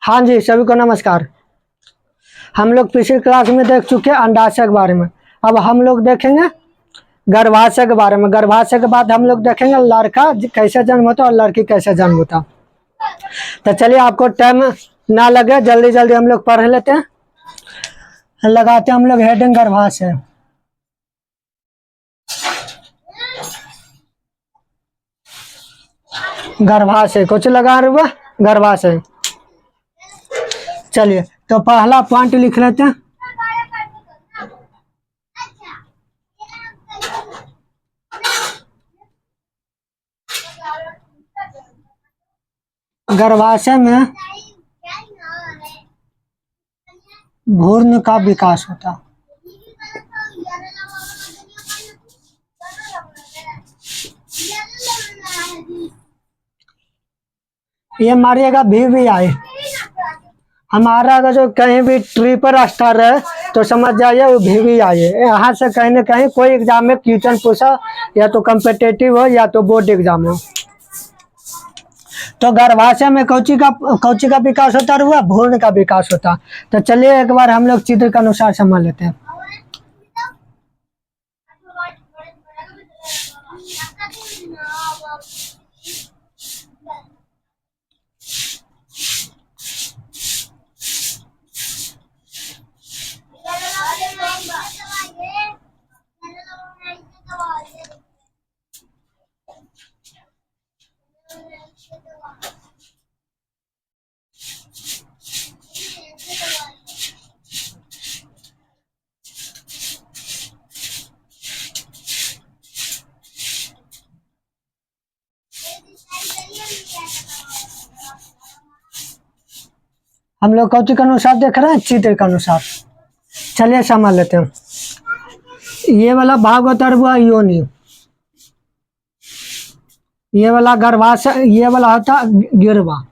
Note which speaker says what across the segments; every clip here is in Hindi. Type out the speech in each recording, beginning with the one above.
Speaker 1: हाँ जी, सभी को नमस्कार। हम लोग पिछली क्लास में देख चुके हैं अंडाशय के बारे में। अब हम लोग देखेंगे गर्भाशय के बारे में। गर्भाशय के बाद हम लोग देखेंगे लड़का कैसे जन्म होता है और लड़की कैसे जन्म होता। तो चलिए, आपको टाइम ना लगे, जल्दी जल्दी हम लोग पढ़ लेते हैं। लगाते हैं हम लोग हेडिंग गर्भाशय। गर्भाशय कुछ लगा रहे हुआ गर्भाशय। चलिए, तो पहला पॉइंट लिख लेते हैं। गर्भाशय में भ्रूण का विकास होता। ये मारिएगा VVI। हमारा अगर जो कहीं भी ट्रिपल स्टार है तो समझ जाइए वो VVI है। यहाँ से कहीं ना कहीं कोई एग्जाम में क्वेश्चन पूछा, या तो कम्पिटेटिव हो या तो बोर्ड एग्जाम हो। तो गर्भाशय में कौची का विकास होता हुआ भ्रूण का विकास होता। तो चलिए एक बार हम लोग चित्र के अनुसार समझ लेते हैं। हम लोग कौची के अनुसार देख रहे हैं, चित्र के अनुसार। चलिए समझ लेते हैं। ये वाला भाग होता है योनि, ये वाला गर्भाशय, ये वाला होता गिरवा,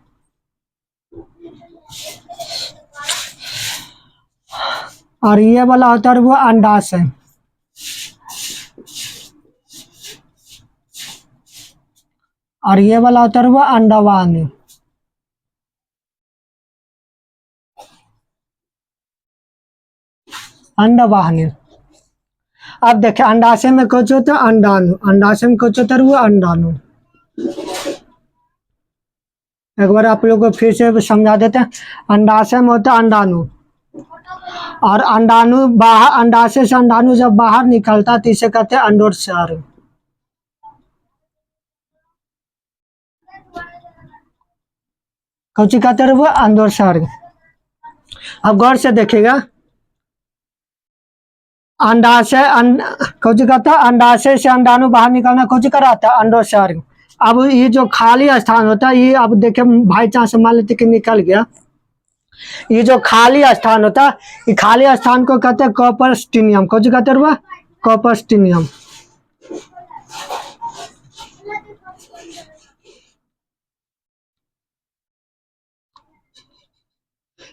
Speaker 1: और ये वाला होता है वो अंडाशय, और ये वाला होता है वो अंडवानी। अंडवाहिनी। अब देखिए अंडाशय में कुछ होता है अंडाणु, अंडाशय में कुछ होता है वो अंडाणु। एक बार आप लोगों को फिर से समझा देते हैं। अंडाशय में होता है अंडाणु, और अंडाणु बाहर, अंडाशय से अंडाणु जब बाहर निकलता है तो इसे कहते हैं अंडोत्सर्ग। कौची कहते हैं वो अंडोत्सर्ग। अब गौर से देखिएगा, अंडाशय कौची कहता है अंडाशय से अंडाणु बाहर निकलना कौची कराता है अंडोत्सर्ग। अब ये जो खाली स्थान होता है, ये अब देखिए भाई चांस मान लेते कि निकल गया, ये जो खाली स्थान होता है, ये खाली स्थान को कहते हैं कॉपर्स्टिनियम। कौची कहते हैं वो कॉपर्स्टिनियम।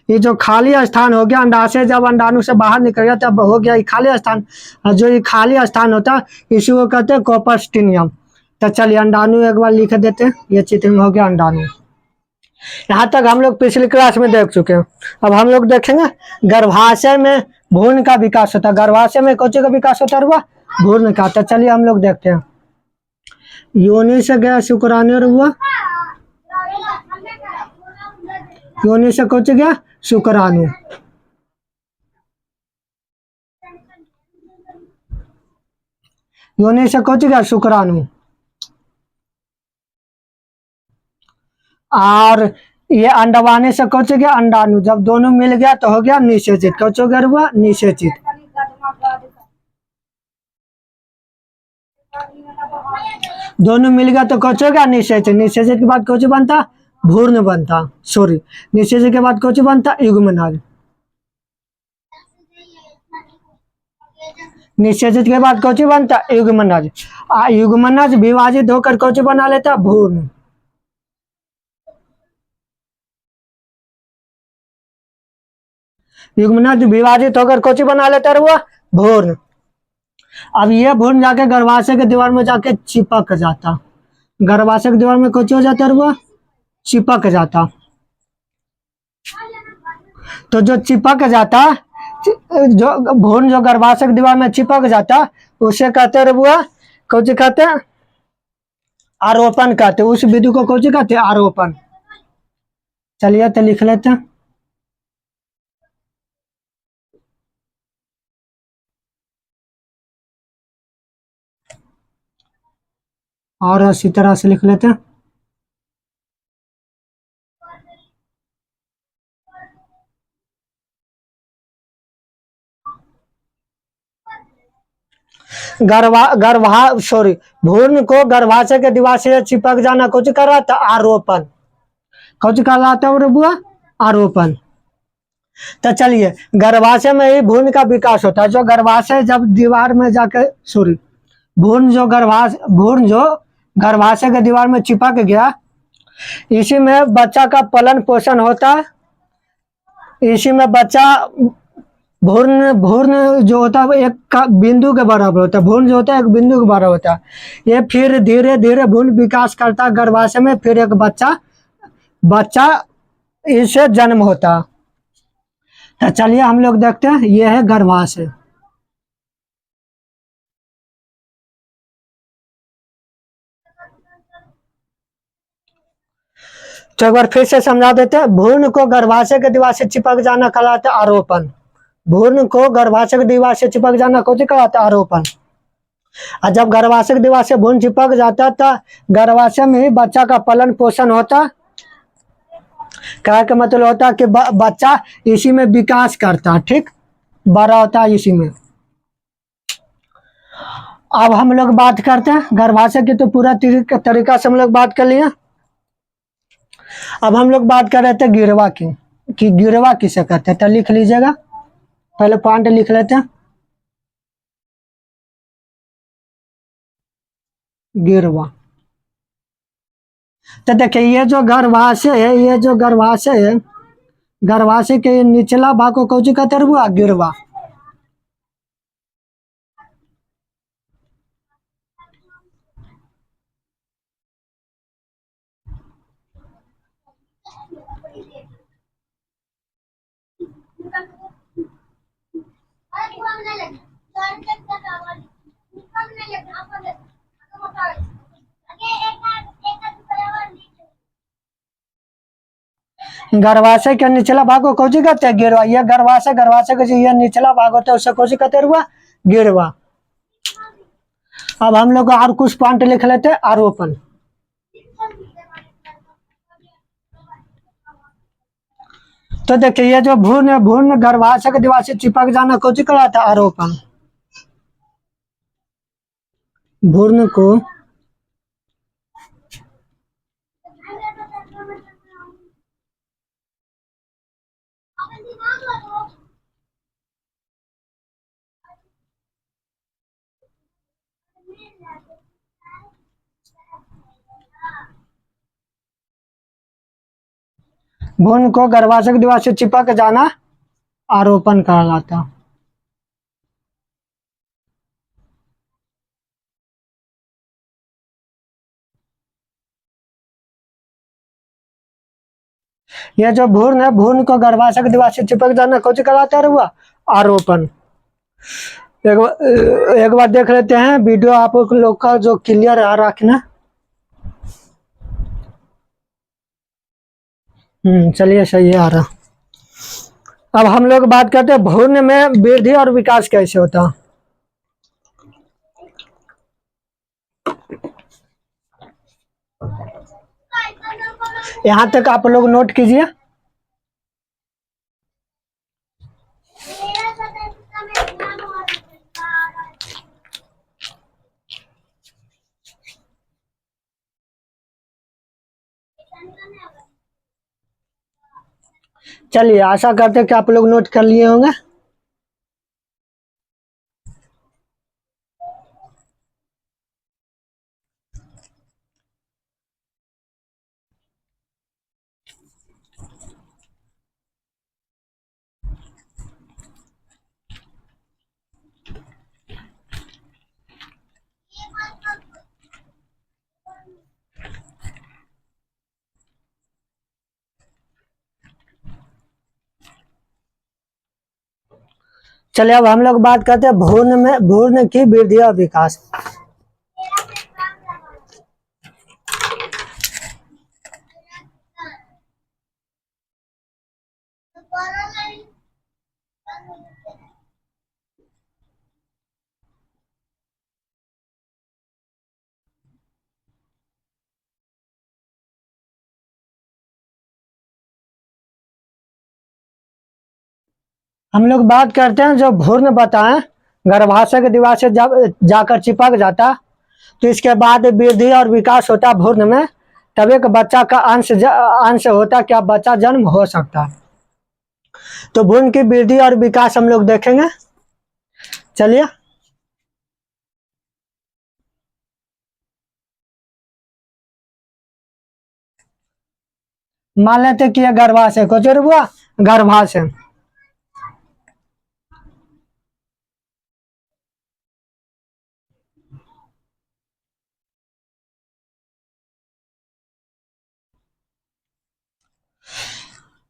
Speaker 1: ये जो खाली स्थान हो गया, अंडाशय जब अंडाणु से बाहर निकल गया तब हो गया ये खाली स्थान। और जो ये खाली स्थान होता है इसी को कहते हैं कॉपर्स्टिनियम। तो चलिए अंडाणु एक बार लिख देते हैं। ये चित्र में हो गया अंडाणु। यहाँ तक हम लोग पिछली क्लास में देख चुके हैं। अब हम लोग देखेंगे गर्भाशय में भ्रूण का विकास होता है। गर्भाशय में कौन का विकास होता है भ्रूण का। तो चलिए हम लोग देखते हैं। योनि से गया शुक्राणु हुआ, योनि से कौन गया शुक्राणु, योनि से कौन गया शुक्राणु, और ये अंडवानी से कौन गया अंडाणु। जब दोनों मिल गया तो हो गया निषेचित। कौन हो गया हुआ निषेचित। दोनों मिल गया तो कौन हो गया निषेचित। निषेचित के बाद कौन बनता भ्रूण बनता, सॉरी निषेचित के बाद कौन बनता युग्मनज। निषेचित के बाद कौन बनता युग्मनज। युग्मनज विभाजित होकर कौन बना लेता भ्रूण। युग्मनज विभाजित होकर कौन बना लेता हुआ भ्रूण। अब ये भ्रूण जाके गर्भाशय के दीवार में जाके चिपक जाता। गर्भाशय की दीवार में कुछ हो जाता है वो चिपक जाता। तो जो चिपक जाता, जो भ्रूण जो गर्भाशय की दीवार में चिपक जाता, उसे कहते रहे बुआ, कौन सी कहते हैं, आरोपण कहते हैं। उस विधि को कौन सी कहते हैं, आरोपण। चलिए तो लिख लेते हैं। और इसी तरह से लिख लेते हैं। गर्भा सॉरी, भ्रूण को गर्भाशय के दीवार से चिपक जाना कुछ कर रहा था, आरोपण। कुछ कर रहा था बुआ, आरोपण। तो चलिए, गर्भाशय में ही भ्रूण का विकास होता है। जो गर्भाशय जब दीवार में जाकर, सॉरी, भ्रूण जो गर्भाशय के दीवार में चिपक गया, इसी में बच्चा का पालन पोषण होता है। इसी में बच्चा, भ्रूण भ्रूण जो होता है वो एक का बिंदु के बराबर होता है। भ्रूण जो होता है एक बिंदु के बराबर होता है। ये फिर धीरे धीरे भ्रूण विकास करता है गर्भाशय में, फिर एक बच्चा इससे जन्म होता है। तो चलिए हम लोग देखते हैं, ये है गर्भाशय। तो एक बार फिर से समझा देते हैं। भ्रूण को गर्भाशय के दीवार से चिपक जाना कहलाता है आरोपण। भ्रूण को गर्भाशय की दीवार से चिपक जाना कौन सी कहलाता है, आरोपण। और जब गर्भाशय की दीवार से भ्रूण चिपक जाता तो गर्भाशय में ही बच्चा का पालन पोषण होता। कहने का मतलब होता है कि बच्चा इसी में विकास करता, ठीक, बड़ा होता है इसी में। अब हम लोग बात करते हैं गर्भाशय की, तो पूरा तरीका से हम लोग बात कर लिए। अब हम लोग बात कर रहे थे गिरवा की, कि गिरवा किसे कहते हैं। तो लिख लीजिएगा, पहले पॉइंट लिख लेते हैं, गिरवा। तो देखिए, ये जो गर्भाशय है, ये जो गर्भाशय है, गर्भाशय के निचला भाग को कौन सी कहते हैं बुआ, गिरवा। गर्भाशय के निचला भाग को कौन सी कहते हैं, गिरवा। ये गर्भाशय का जो ये निचला भाग होता है उसे कौन सी कहते हैं बुआ, गिरवा। अब हम लोग और कुछ पॉइंट लिख लेते हैं, आरोपण। तो देखिए, ये जो भ्रूण गर्भाशय के दीवार से चिपक जाना कौन सी कहलाता है, आरोपण। भ्रूण को भ्रूण को गर्भाशय की दीवार से चिपक जाना आरोपण कहलाता। यह जो भ्रूण है, भ्रूण को गर्भाशय की दीवार से चिपक जाना कौन सी कहलाता है हुआ, आरोपण। एक बार देख लेते हैं वीडियो, आप लोग का जो क्लियर आ रखना। चलिए, सही है, आ रहा। अब हम लोग बात करते हैं भ्रूण में वृद्धि और विकास कैसे होता। यहां तक आप लोग नोट कीजिए। चलिए, आशा करते हैं कि आप लोग नोट कर लिए होंगे। चलिए अब हम लोग बात करते हैं भ्रूण की वृद्धि और विकास। हम लोग बात करते हैं जो भ्रूण बताएं गर्भाशय के दीवार से जब जाकर चिपक जाता, तो इसके बाद वृद्धि और विकास होता भ्रूण में, तब एक बच्चा का अंश होता, क्या बच्चा जन्म हो सकता। तो भ्रूण की वृद्धि और विकास हम लोग देखेंगे। चलिए मान लेते कि यह गर्भाशय को जोड़ हुआ गर्भाशय।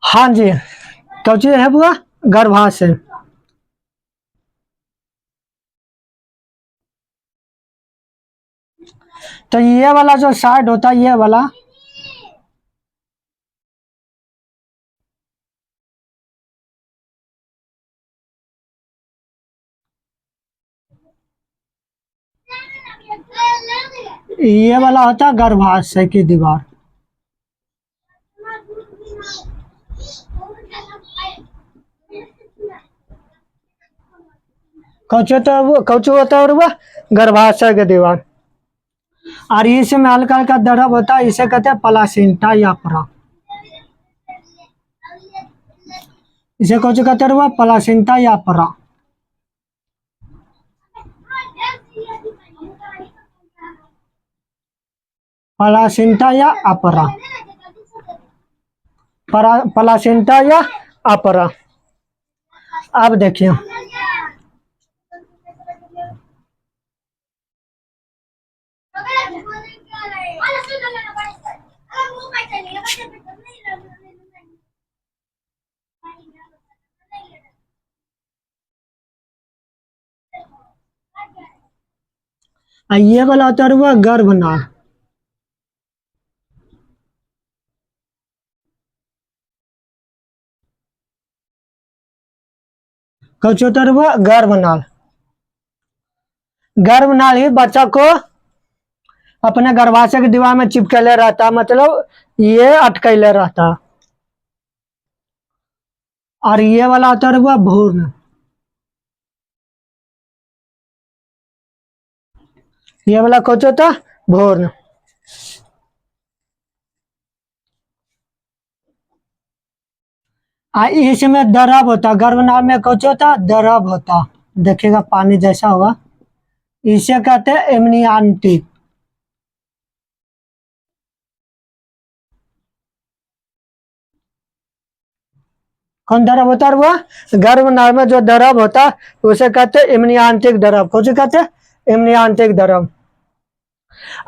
Speaker 1: हाँ जी, कौची है बुआ? गर्भाशय। तो ये वाला जो साइड होता है, ये वाला होता है गर्भाशय की दीवार। कौची होता है वो गर्भाशय की दीवार। और इसमें हल्का हल्का दर्द होता है, इसे कहते हैं प्लासेंटा या परा। इसे कौन कहते हैं? प्लासेंटा या परा। प्लासेंटा या अपरा, प्लासेंटा या अपरा। अब देखिए ये वाला होता है वो गर्भनाल। कौन होता है वो गर्भनाल। गर्भनाल ही बच्चा को अपने गर्भाशय की दीवार में चिपकले रहता, मतलब ये अटकैले रहता। और ये वाला होता है वो भ्रूण। ये वाला कौन होता? भ्रूण। इसमें द्रव होता, गर्भनाल में कौन होता? द्रव होता। देखिएगा पानी जैसा होगा, इसे कहते हैं एमनियांटिक। कौन द्रव होता है वो? गर्भनाल में जो द्रव होता उसे कहते हैं एमनियांटिक द्रव। कौन से कहते हैं? एमनियांटिक द्रव।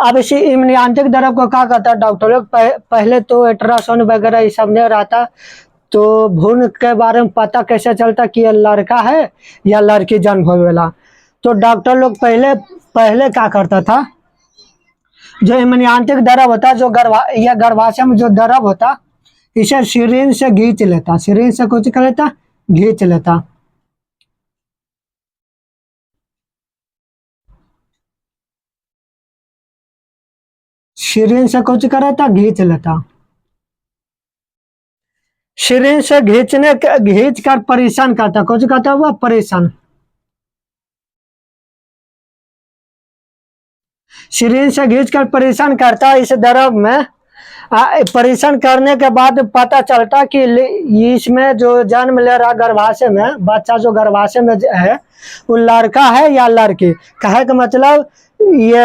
Speaker 1: अब इसी एमनियांटिक द्रव को क्या कहता है डॉक्टर लोग? पहले तो अल्ट्रासाउंड वगैरह ये सब नहीं रहता, तो भ्रूण के बारे में पता कैसे चलता कि ये लड़का है या लड़की जन्म होने वाला। तो डॉक्टर लोग पहले क्या करता था, जो एमनियांटिक द्रव होता, जो गर्भाशय में जो द्रव होता, इसे सिरिंज से खींच लेता। सिरिंज से कुछ कर लेता, खींच लेता। सिरिंज से कुछ कर लेता, खींच लेता। सिरिंज से खींच कर परेशान करता। कुछ कहता हुआ परेशान। सिरिंज से खींच कर परेशान करता इस द्रव में। परीक्षण करने के बाद पता चलता कि इसमें जो जन्म ले रहा गर्भाशय में बच्चा, जो गर्भाशय में है, वो लड़का है या लड़की। कहे का मतलब ये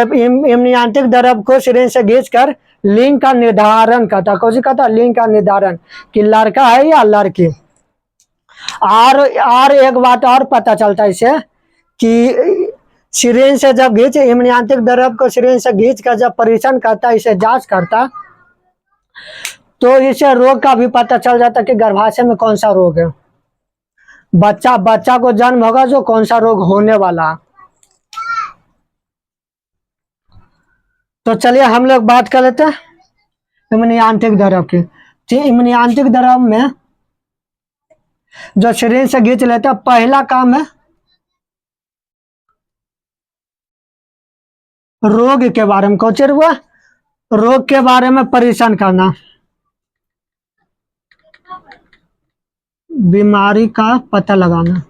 Speaker 1: एमनियांटिक द्रव को सिरिंज से खींच कर लिंग का निर्धारण करता। कौन कहता? लिंग का निर्धारण, कि लड़का है या लड़की। और एक बात और पता चलता इसे कि सिरिंज से जब एमनियांटिक द्रव को सिरिंज से खींच कर जब परीक्षण करता, इसे जांच करता, तो इसे रोग का भी पता चल जाता कि गर्भाशय में कौन सा रोग है। बच्चा बच्चा को जन्म होगा जो कौन सा रोग होने वाला। तो चलिए हम लोग बात कर लेते हैं इम्यूनी आंतरिक द्रव की। इम्यूनी आंतरिक द्रव में जो शरीर से खींच लेते हैं, पहला काम है रोग के बारे में, कौन हुआ रोग के बारे में परेशान करना, बीमारी का पता लगाना।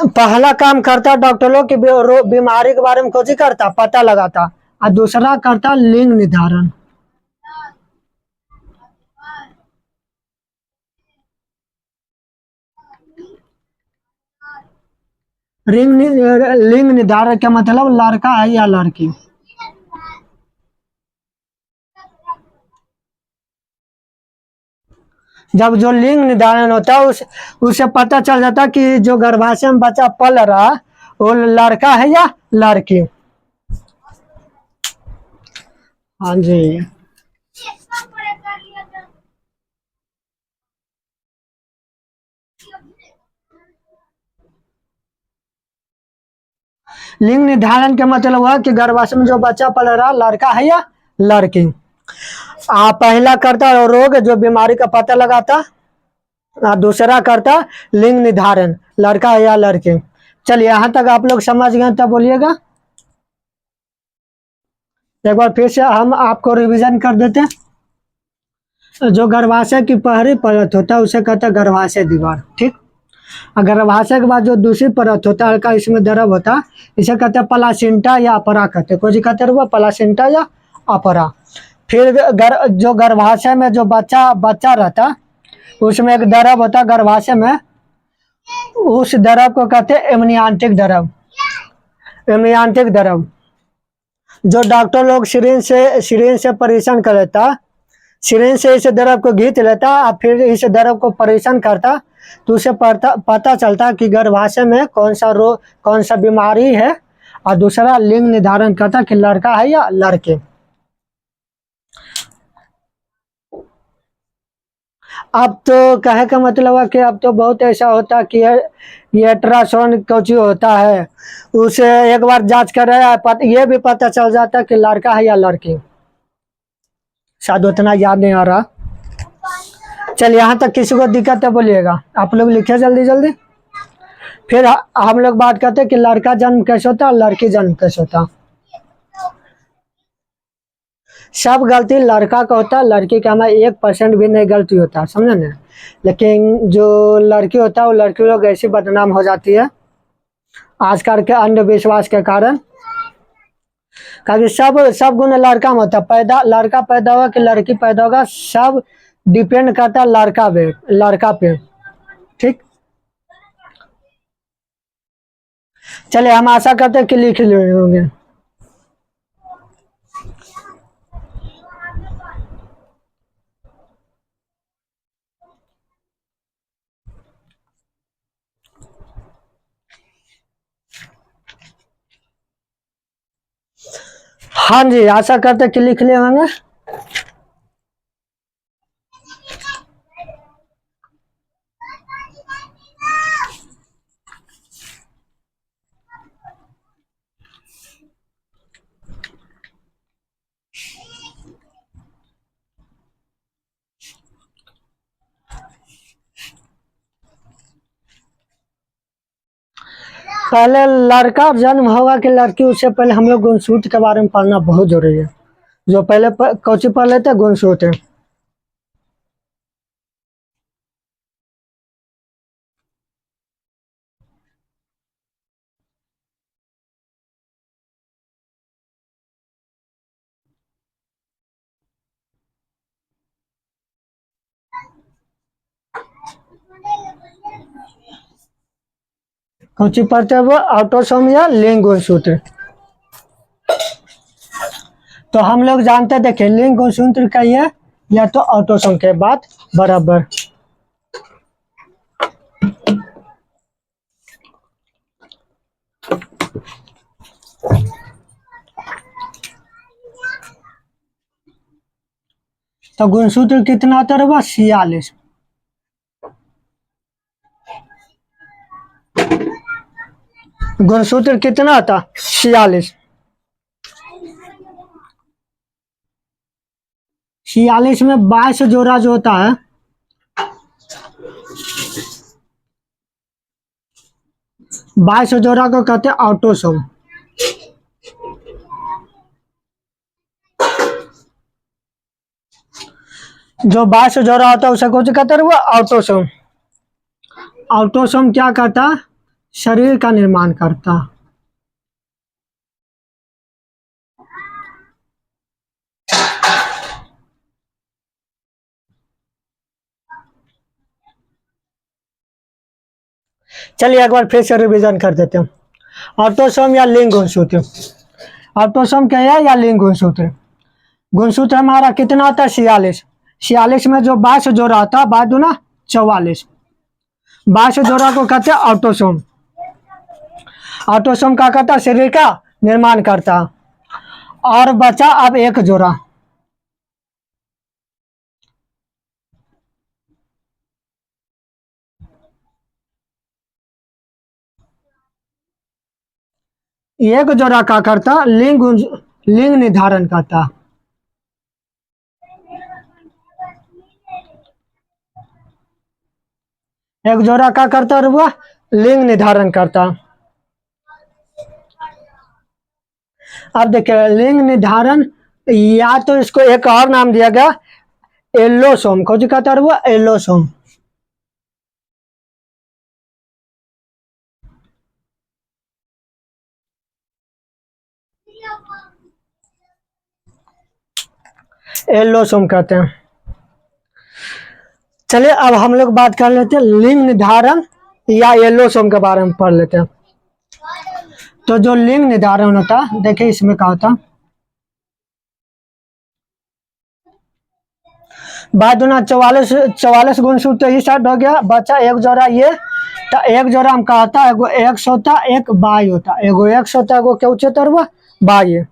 Speaker 1: पहला काम करता डॉक्टर लोग कि बीमारी के बारे में कुछ करता पता लगाता, और दूसरा करता लिंग निर्धारण। लिंग निर्धारण का मतलब लड़का है या लड़की। जब जो लिंग निर्धारण होता है उसे पता चल जाता कि जो गर्भाशय में बच्चा पल रहा वो लड़का है या लड़की। हाँ जी। लिंग निर्धारण का मतलब हुआ कि गर्भाशय में जो बच्चा पल रहा लड़का है या लड़की। पहला करता रोग जो बीमारी का पता लगाता, दूसरा करता लिंग निर्धारण लड़का है या लड़की। चलिए यहाँ तक आप लोग समझ गए तब बोलिएगा। एक बार फिर से हम आपको रिवीजन कर देते हैं। जो गर्भाशय की पहली परत होता है उसे कहते हैं गर्भाशय दीवार, ठीक। गर्भाशय के बाद जो दूसरी परत होता है हल्का इसमें द्रव होता है, इसे कहते हैं प्लासेंटा या अपरा कहते हैं। कोई कहते हैं प्लासेंटा या अपरा। फिर जो गर्भाशय में जो बच्चा रहता उसमें एक द्रव होता है गर्भाशय में, उस द्रव को कहते हैं एमनियांत्रिक द्रव। एमनियांत्रिक द्रव जो डॉक्टर लोग सिरिंज से परीक्षण कर लेता, सिरिंज से इस द्रव को घींच लेता और फिर इस द्रव को परीक्षण करता, तो उसे पता चलता कि गर्भाशय में कौन सा रोग कौन सा बीमारी है, और दूसरा लिंग निर्धारण करता कि लड़का है या लड़के। अब तो कहे का मतलब है कि अब तो बहुत ऐसा होता कि ये अल्ट्रासाउंड कुछ होता है, उसे एक बार जांच कर रहे ये भी पता चल जाता कि लड़का है या लड़की। शायद उतना याद नहीं आ रहा। चल यहाँ तक किसी को दिक्कत है बोलिएगा, आप लोग लिखे जल्दी जल्दी। फिर हम लोग बात करते हैं कि लड़का जन्म कैसे होता है, लड़की जन्म कैसे होता। सब गलती लड़का का होता है, लड़की का हमें 1% भी नहीं गलती होता, समझे ना। लेकिन जो लड़की होता है वो लड़की लोग ऐसी बदनाम हो जाती है आजकल के अंधविश्वास के कारण। क्योंकि सब गुण लड़का में होता है, लड़का पैदा होगा कि लड़की पैदा होगा सब डिपेंड करता है लड़का पे, ठीक। चलिए हम आशा करते हैं कि लिख लिए होंगे। हाँ जी, आशा करते हैं कि लिख लिए होंगे। पहले लड़का जन्म होगा कि लड़की, उससे पहले हम लोग गुणसूत्र के बारे में पढ़ना बहुत जरूरी है। जो पहले कौची पढ़ लेते हैं गुणसूत्र। कौची पढ़ते हैं वो ऑटोसोम या लिंग गुणसूत्र। तो हम लोग जानते देखिए लिंग गुणसूत्र का है या तो ऑटोसोम के बाद बराबर। तो गुणसूत्र कितना होता है 46। गुणसूत्र कितना आता? 46। 46 में 22 जोड़ा जो होता है, 22 जोड़ा को कहते हैं ऑटोसोम। जो 22 जोड़ा होता है उसे कौन कहते हैं? वो ऑटोसोम। ऑटोसोम क्या करता? शरीर का निर्माण करता। चलिए एक बार फिर से रिवीजन कर देते हैं। ऑटोसोम या लिंग गुणसूत्र। ऑटोसोम क्या है? या लिंग गुणसूत्र। गुणसूत्र हमारा कितना होता है? 46। 46 में जो 22 जोड़ा होता है, 22 दूना 44। 22 जोड़ा को कहते हैं ऑटोसोम। ऑटोसोम क्या करता है? शरीर का निर्माण करता। और बचा अब एक जोड़ा। एक जोड़ा क्या करता? लिंग निर्धारण करता। एक जोड़ा क्या करता और वह लिंग निर्धारण करता। अब देखिए लिंग निर्धारण, या तो इसको एक और नाम दिया गया एलोसोम। खोज कहता है वो एलोसोम। एलोसोम कहते हैं। चलिए अब हम लोग बात कर लेते हैं लिंग निर्धारण या एलोसोम के बारे में पढ़ लेते हैं। तो जो लिंग निर्धारण होता है, देखिए इसमें क्या होता, 22 44 44 गुणसूत्र तो इस साइड हो गया, बचा एक जोड़ा ये। तो एक जोड़ा हम कहा था, एगो एक्स होता, एक बाई होता। एगो एक्स होता, एगो क्या होता है? बाई।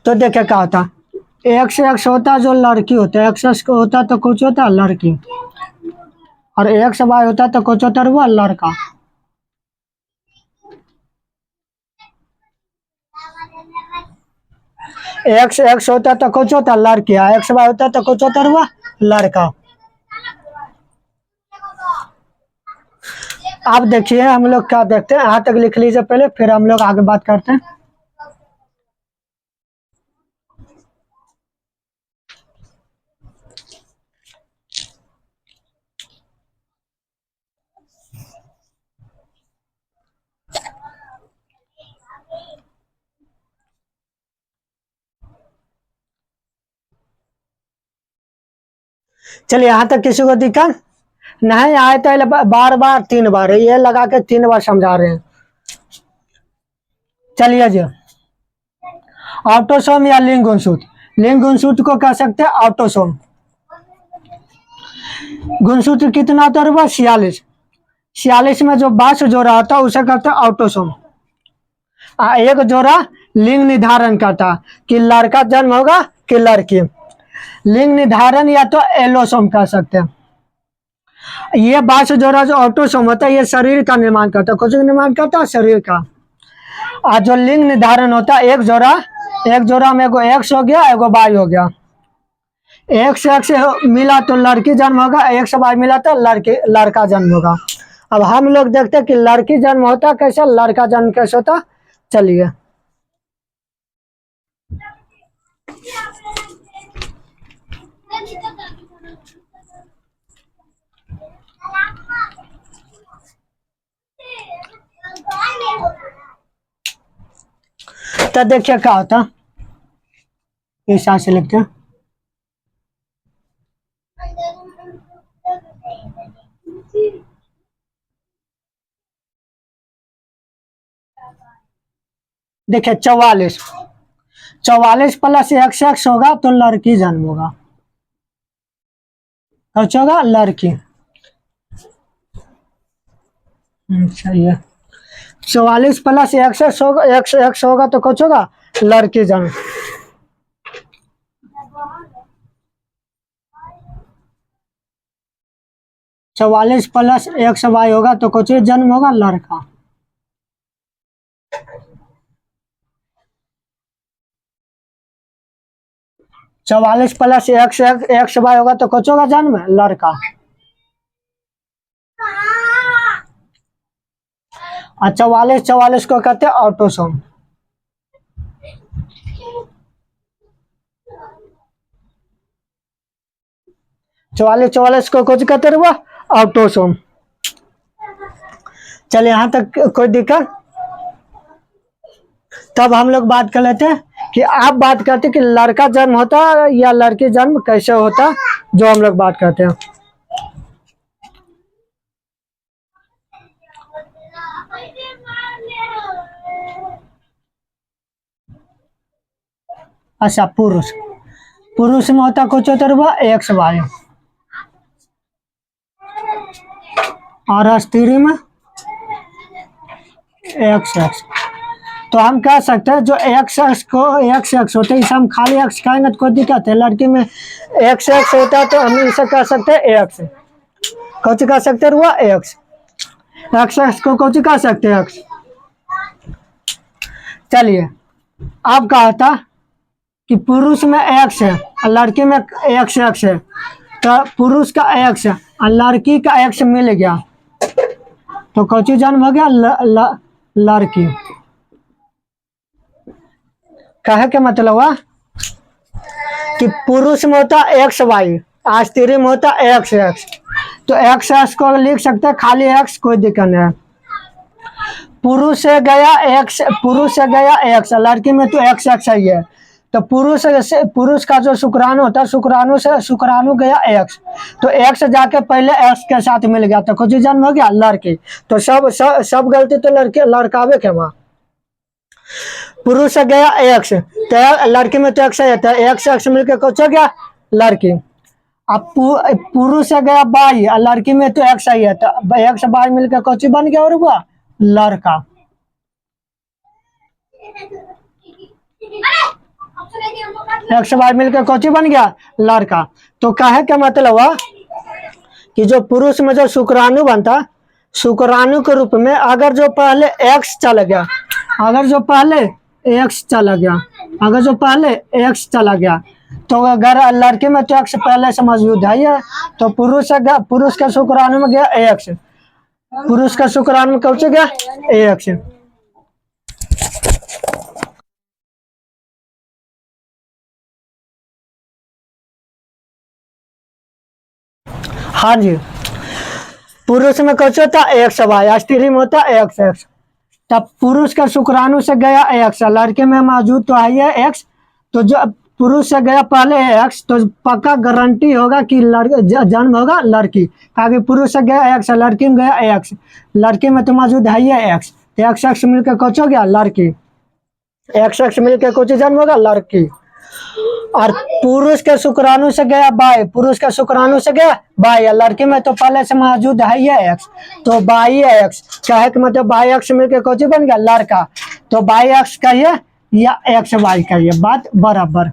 Speaker 1: तो देखिए क्या होता, एक्स एक्स होता जो लड़की होता है, एक्स एक्स होता तो कुछ होता लड़की, और एक्स वाई होता तो कुछ होता वो लड़का। एक्स एक्स होता तो कुछ होता लड़की, एक्स वाई होता तो कुछ होता वो लड़का। अब देखिए हम लोग क्या देखते हैं, यहाँ तक लिख लीजिए पहले, फिर हम लोग आगे बात करते हैं। चलिए यहाँ तक किसी को दिक्कत नहीं आए तो बार बार 3 बार ये लगा के 3 बार समझा रहे हैं। चलिए जी, ऑटोसोम या लिंग गुणसूत्र। लिंग गुणसूत्र को कह सकते हैं ऑटोसोम। गुणसूत्र कितना होता है? 46। 46 में जो 22 जोड़ा होता है उसे कहते हैं ऑटोसोम। एक जोड़ा लिंग निर्धारण करता कि लड़का जन्म होगा कि लड़की। लिंग निर्धारण या तो एलोसोम कह सकते हैं। ये 22 जोड़ा जो ऑटोसोम होता है, ये शरीर का निर्माण करता है। कुछ निर्माण करता है शरीर का। और जो लिंग निर्धारण होता है, एक जोड़ा में एगो एक्स हो गया, एगो वाई हो गया। एक्स एक्स मिला तो लड़की जन्म होगा, एक्स वाई मिला तो लड़का जन्म होगा। अब हम लोग देखते हैं कि लड़की जन्म होता कैसे, लड़का जन्म कैसे होता। चलिए तो देखिए क्या होता, इस हिसाब से लिखते हैं। देखिए 44 प्लस एक्स एक्स होगा तो लड़की जन्म होगा। कुछ होगा लड़की। सही है। 44 प्लस एक्स एक्स होगा, एक्स एक्स होगा तो कुछ होगा लड़की जन्म। चौवालीस प्लस एक्स वाई होगा तो कुछ जन्म होगा लड़का। 44 प्लस एक्स एक्स वाई होगा तो कुछ होगा जन्म लड़का। और 44 को कहते हैं ऑटोसोम। 44 को कुछ कहते हुआ ऑटोसोम। चलिए यहाँ तक कोई दिक्कत। तब हम लोग बात कर लेते हैं कि आप बात करते कि लड़का जन्म होता है या लड़की जन्म कैसे होता, जो हम लोग बात करते हैं। अच्छा, पुरुष पुरुष में होता कुछ होता हुआ एक्स वाई, और स्त्री में एक्स एक्स। तो हम कह सकते हैं जो एक्स एक्स को एक्स एक्स होते हैं इसे हम खाली एक्स कहेंगे तो कोई दिक्कत है। लड़की में एक्स एक्स होता है तो हम इसे कह सकते हैं एक्स। कौन कह सकते हैं हुआ एक्स एक्स को कौन कह सकते हैं एक्स। चलिए अब कहा था कि पुरुष में एक्स है और लड़की में एक्स एक्स है, तो पुरुष का एक्स और लड़की का एक्स मिल गया तो कौन जन्म हो गया लड़की। कहे के मतलब हुआ कि पुरुष में होता एक्स वाई और स्त्री में होता एक्स एक्स, तो एक्स एक्स को लिख सकते हैं खाली एक्स, कोई दिक्कत नहीं है। पुरुष से गया एक्स, लड़की में तो एक्स एक्स ही है, तो पुरुष का जो शुक्राणु होता है शुक्राणु से शुक्राणु गया एक्स, तो एक्स जाके पहले एक्स के साथ मिल गया तो कुछ जन्म हो गया लड़की। तो सब गलती तो लड़कावे के वहां। पुरुष से गया एक्स तो लड़की में तो एक्स है, एक्स एक्स मिलकर कुछ हो गया लड़की। अब पुरुष से गया बाई और लड़की में तो एक्स ही है, तो एक्स बाई मिलकर कुछ बन गया और हुआ लड़का। एक्स बाई मिलकर कुछ बन गया लड़का। तो कहे का मतलब हुआ कि जो पुरुष में जो शुक्राणु बनता, शुक्राणु के रूप में अगर जो पहले एक्स चला गया, अगर जो पहले एक्स चला गया तो अगर लड़के में तो एक्स पहले से मौजूद है, तो पुरुष का शुक्राणु में गया एक्स, पुरुष का शुक्राणु में कब से गया एक्स। हाँ जी, पुरुष में कौन होता एक्स वाई, स्त्री में होता एक्स एक्स। तब पुरुष का शुक्राणु से गया एक्स, लड़के में मौजूद तो है एक्स, तो जो पुरुष से गया पहले एक्स तो पक्का गारंटी होगा कि जन्म होगा लड़की। ताकि पुरुष से गया एक्स, लड़की में गया एक्स, लड़की में तो मौजूद है एक्स, तो एक्स एक्स मिलकर कुछ हो गया लड़की, एक्स एक्स मिलकर कुछ जन्म होगा लड़की। और पुरुष के शुक्राणु से गया बाई, पुरुष का शुक्राणु से गया बाई, लड़की में तो पहले से मौजूद है एक्स, तो बाई एक्स कहे कि मतलब बाई एक्स मिलकर कुछ बन गया लड़का। तो बाई एक्स कहिए या एक्स वाई कहिए, बात बराबर।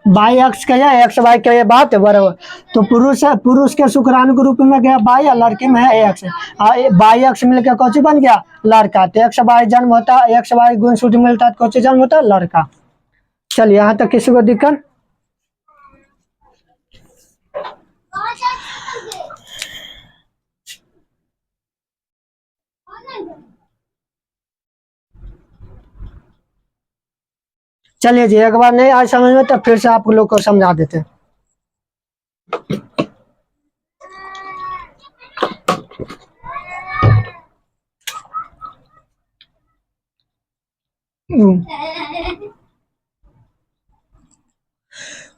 Speaker 1: बाई एक्स कहिए एक्स वाई कहिए, बात बराबर। तो पुरुष के शुक्राणु के रूप में गया बाई और लड़की में है एक्स, बाई एक्स मिलकर कुछ बन गया लड़का। तो एक्स वाई जन्म होता, एक्स वाई गुण सूत्र मिलता है, कुछ जन्म होता लड़का। चलिए यहाँ तक किसी को दिक्कत। चलिए जी, एक बार नहीं आज समझ में तो फिर से आप लोग को समझा देते हैं।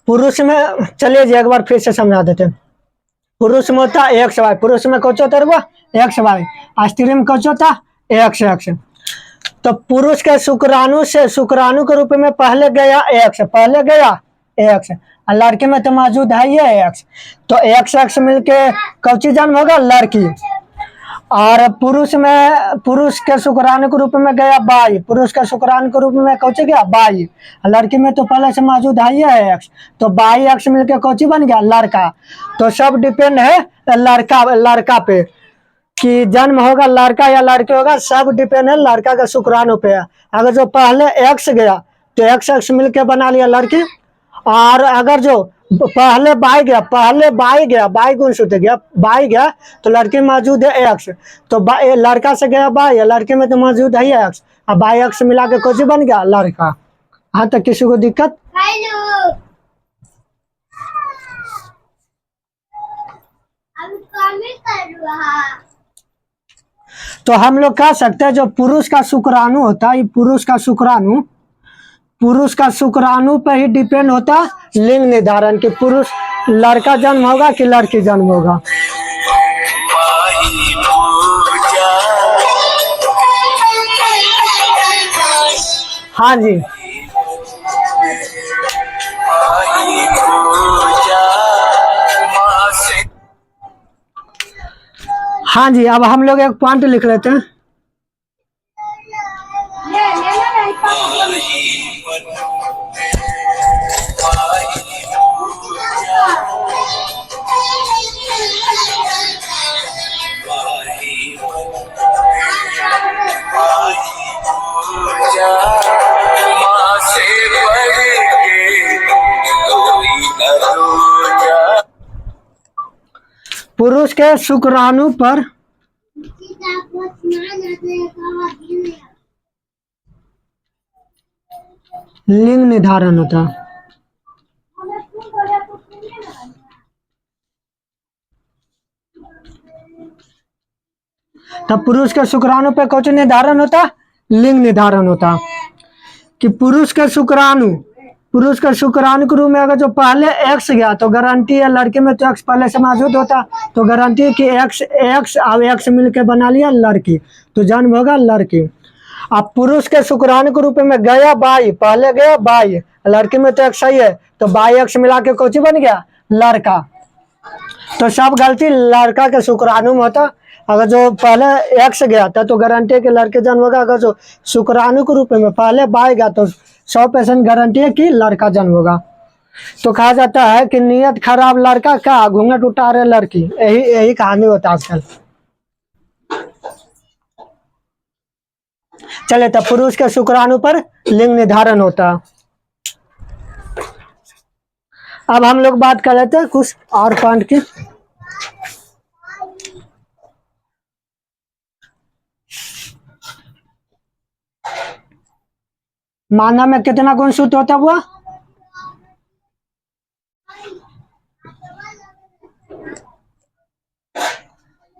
Speaker 1: पुरुष में चलिए जी एक बार फिर से समझा देते हैं। पुरुष में होता एक्स वाई, पुरुष में कौन होता हुआ एक्स वाई, स्त्री में कौन होता एक्स एक्स। तो पुरुष के शुक्राणु से शुक्राणु के रूप में पहले गया एक्स, और लड़के में तो मौजूद है ये एक्स, तो एक्स एक्स मिलके कौची जन्म होगा लड़की। और पुरुष के शुक्राणु के रूप में गया बाई, पुरुष के शुक्राणु के रूप में कौची गया बाई, लड़की में तो पहले से मौजूद है ये एक्स, तो बाई एक्स मिलके कौची बन गया लड़का। तो सब डिपेंड है लड़का पे कि जन्म होगा लड़का या लड़की होगा, सब डिपेंड है लड़का का शुक्राणु पे। अगर जो पहले एक्स गया तो एक्स एक्स मिलके बना लिया लड़की। और अगर जो पहले बाई गया बाई गुणसूत्र गया बाई गया तो लड़की मौजूद है एक्स, तो लड़का से गया बाई, लड़के में तो मौजूद है एक्स, और बाई एक्स मिला के कुछ बन गया लड़का। हाँ तक किसी को दिक्कत? तो हम लोग कह सकते हैं जो पुरुष का शुक्राणु होता है, पुरुष का शुक्राणु पे ही डिपेंड होता है लिंग निर्धारण कि पुरुष लड़का जन्म होगा कि लड़की जन्म होगा। हाँ जी, हाँ जी, अब हम लोग एक पॉइंट लिख लेते हैं। पुरुष के शुक्राणु पर लिंग निर्धारण होता है। तब पुरुष के शुक्राणु पे कौन निर्धारण होता? लिंग निर्धारण होता कि पुरुष के शुक्राणु के रूप में अगर जो पहले एक्स गया तो गारंटी है लड़के में तो एक्स पहले से मौजूद होता, तो गारंटी है कि एक्स अब एक्स मिलके बना लिया लड़की, तो जन्म होगा लड़की। अब पुरुष के शुक्राणु के रूप में गया बाई, पहले गया बाई, लड़की में तो एक्स ही है, तो बाई एक्स मिला के कोची बन गया लड़का। तो सब गलती लड़का के शुक्राणु में होता। अगर जो पहले एक्स गया था तो गारंटी है कि लड़के जन्म होगा। अगर जो शुक्राणु के रूप में पहले बाई गया तो 100% गारंटी है कि लड़का जन्म होगा। तो कहा जाता है कि नियत खराब लड़का का घूंघट उठा रहे लड़की, यही कहानी होता है आजकल। चले तो पुरुष के शुक्राणु पर लिंग निर्धारण होता। अब हम लोग बात कर लेते हैं कुछ और पॉइंट की। मानव में कितना गुणसूत्र होता हुआ?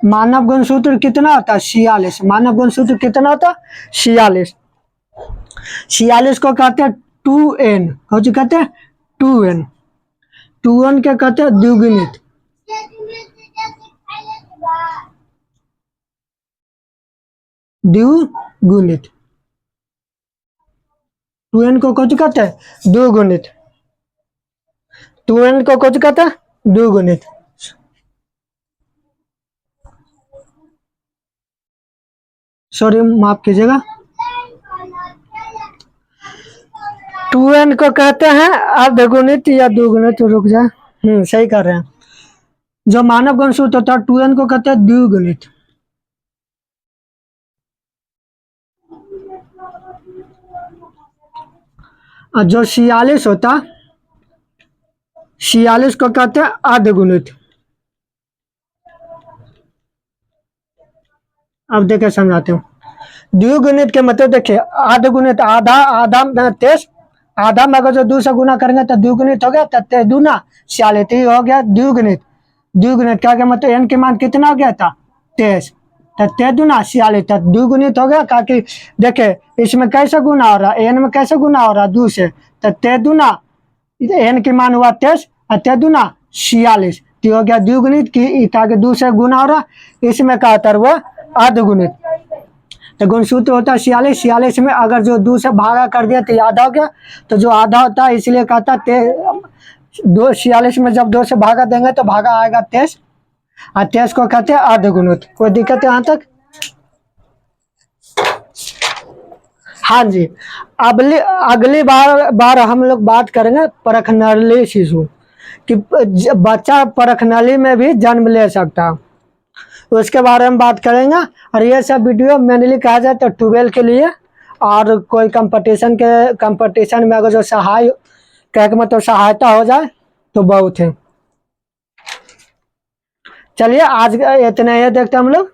Speaker 1: मानव गुणसूत्र कितना होता? 46। मानव गुणसूत्र कितना होता? 46। 46 को कहते हैं 2n। कौन कहते हैं? 2n। 2n के कहते हैं द्विगुणित। द्विगुणित 2n को कौन कहते हैं? द्विगुणित। 2n को कौन कहते हैं? द्विगुणित। सॉरी माफ कीजिएगा। 2n को कहते हैं अर्धगुणित या द्विगुणित। रुक जाए, सही कर रहे हैं। जो मानव गुणसूत्र होता है 2n को कहते हैं द्विगुणित। और जो 46 होता 46 को कहते हैं अर्धगुणित। अब देखिए समझाते हूँ। द्विगुणित के मतलब देखिए अर्धगुणित आधा 23, आधा में अगर जो 2 से गुना करेंगे तो द्विगुणित हो गया, तो 23 दूना 46 हो गया द्विगुणित। द्विगुणित का क्या मतलब n के मान कितना हो गया था? 23, तो 23 दूना 46 तक द्विगुणित हो गया। ताकि देखे इसमें कैसे गुना हो रहा है, n में कैसे गुना हो रहा है 2 से, तो 23 दूना n के मान हुआ 23 और 23 दूना 46, तो हो गया द्विगुणित की ताकि 2 से गुना हो रहा। इसमें क्या होता है वो अर्धगुणित। तो गुणसूत्र होता है 46। 46 में अगर जो 2 से भागा कर दिया तो आधा हो गया, तो जो आधा होता है इसलिए कहता है 46 में जब 2 से भागा देंगे तो भागा आएगा 23, और 23 को कहते हैं अर्धगुणित। कोई दिक्कत है यहाँ तक? हाँ जी। अगली बार हम लोग बात करेंगे परखनली शिशु कि बच्चा परखनली में भी जन्म ले सकता, उसके बारे में बात करेंगे। और ये सब वीडियो मेनली कहा जाए तो 12 के लिए और कोई कंपटीशन में अगर जो सहाय कह के मतलब सहायता हो जाए तो बहुत है। चलिए आज इतने ही देखते हैं हम लोग।